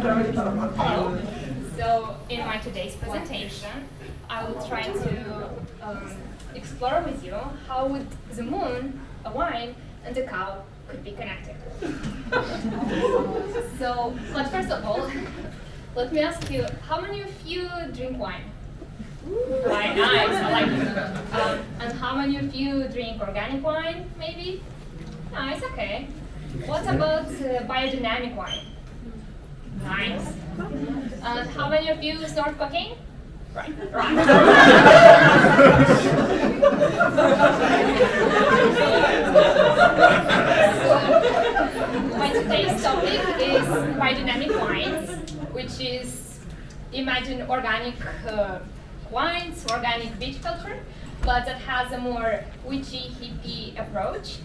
Hello. So in my today's presentation, I will try to explore with you how would the moon, a wine, and a cow could be connected. But first of all, let me ask you, how many of you drink wine? Right, nice, I like it. And how many of you drink organic wine, maybe? Nice, okay. What about biodynamic wine? Nice. And how many of you snort cocaine? Right. My today's topic is biodynamic wines, which is, imagine organic wines, organic viticulture, but that has a more witchy, hippie approach.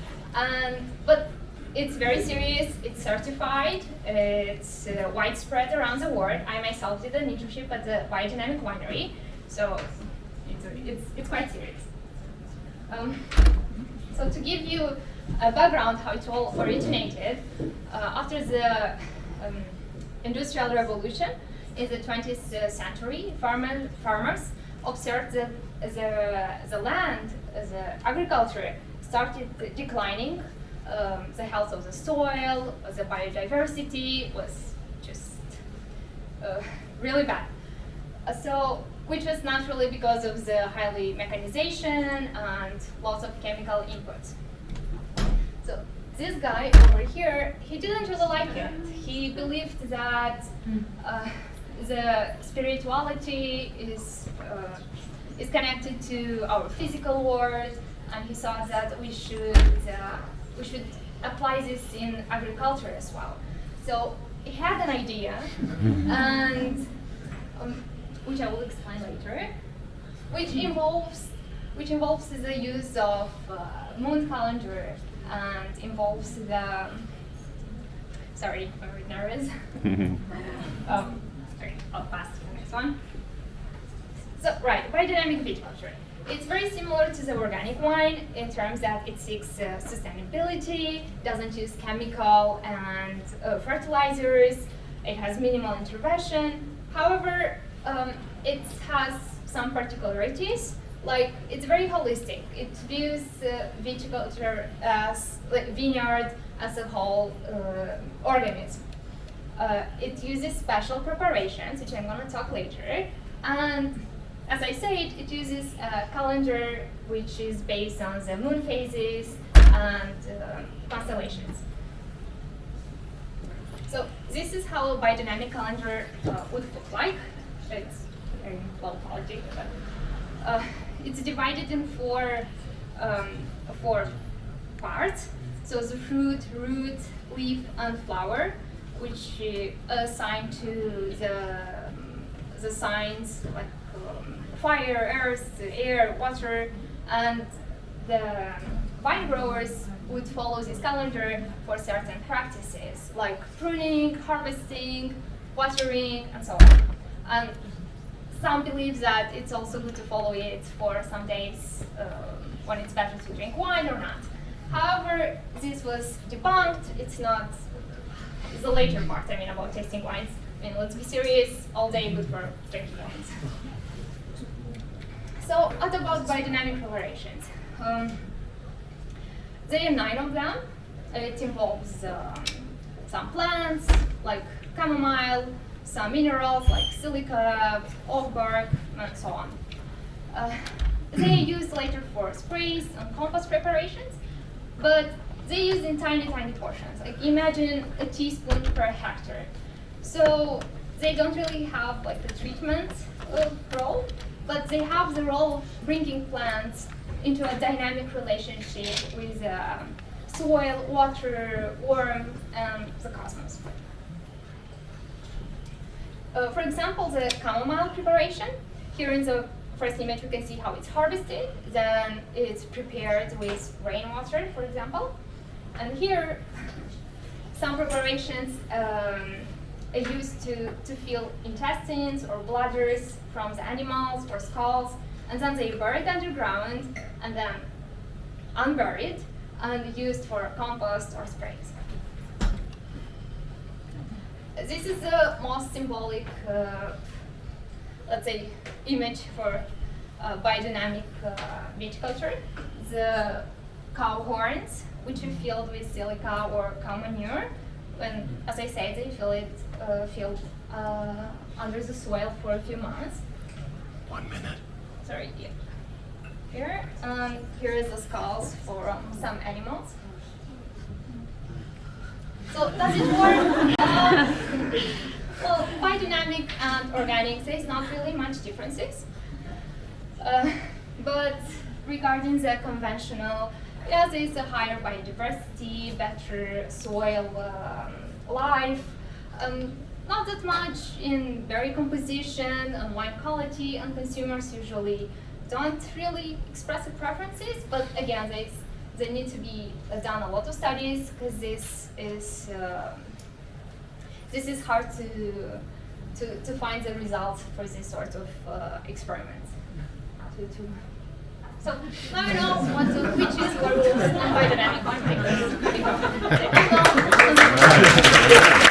But it's very serious, it's certified, it's widespread around the world. I myself did an internship at the Biodynamic winery, so it's quite serious. So to give you a background how it all originated, after the Industrial Revolution in the 20th century, farmers observed that the land, the agriculture started declining. The health of the soil, the biodiversity was just really bad. Which was naturally because of the highly mechanization and lots of chemical inputs. So this guy over here, he didn't really like it. He believed that the spirituality is connected to our physical world, and he saw that we should apply this in agriculture as well. So he had an idea, and which I will explain later, which involves the use of moon calendar and involves the. Sorry, I'm a bit nervous. Okay, I'll pass to the next one. So right, biodynamic viticulture. It's very similar to the organic wine in terms that it seeks sustainability, doesn't use chemical and fertilizers, it has minimal intervention. However, it has some particularities, like it's very holistic. It views viticulture as vineyard as a whole organism. It uses special preparations, which I'm going to talk later, and as I said, it uses a calendar which is based on the moon phases and constellations. So this is how a biodynamic calendar would look like. It's very low quality, but it's divided in four parts. So the fruit, root, leaf, and flower, which assign to the signs like fire, earth, air, water, and the vine growers would follow this calendar for certain practices like pruning, harvesting, watering, and so on. And some believe that it's also good to follow it for some days when it's better to drink wine or not. However, this was debunked. It's the later part, about tasting wines. Let's be serious, all day good for drinking wines. So, what about biodynamic preparations? There are 9 of them. It involves some plants, like chamomile, some minerals, like silica, oak bark, and so on. They are used later for sprays and compost preparations, but they use in tiny, tiny portions. Like imagine a teaspoon per hectare. So they don't really have like the treatment role, but they have the role of bringing plants into a dynamic relationship with soil, water, worm, and the cosmos. For example, the chamomile preparation. Here in the first image, we can see how it's harvested. Then it's prepared with rainwater, for example. And here, some preparations are used to fill intestines or bladders from the animals or skulls, and then they are buried underground and then unburied and used for compost or sprays. this is the most symbolic, let's say, image for biodynamic viticulture. The cow horns, which are filled with silica or cow manure, when, as I said, they filled under the soil for a few months. 1 minute. Sorry, yeah. Here is the skulls for some animals. So does it work? Well, biodynamic and organic, there's not really much differences. But regarding the conventional, yes, there's a higher biodiversity, better soil life, not that much in berry composition and wine quality, and consumers usually don't really express their preferences, but again, they need to be done a lot of studies, because this is hard to find the results for this sort of experiments. So now you know which is werewolves and biodynamic wine makers.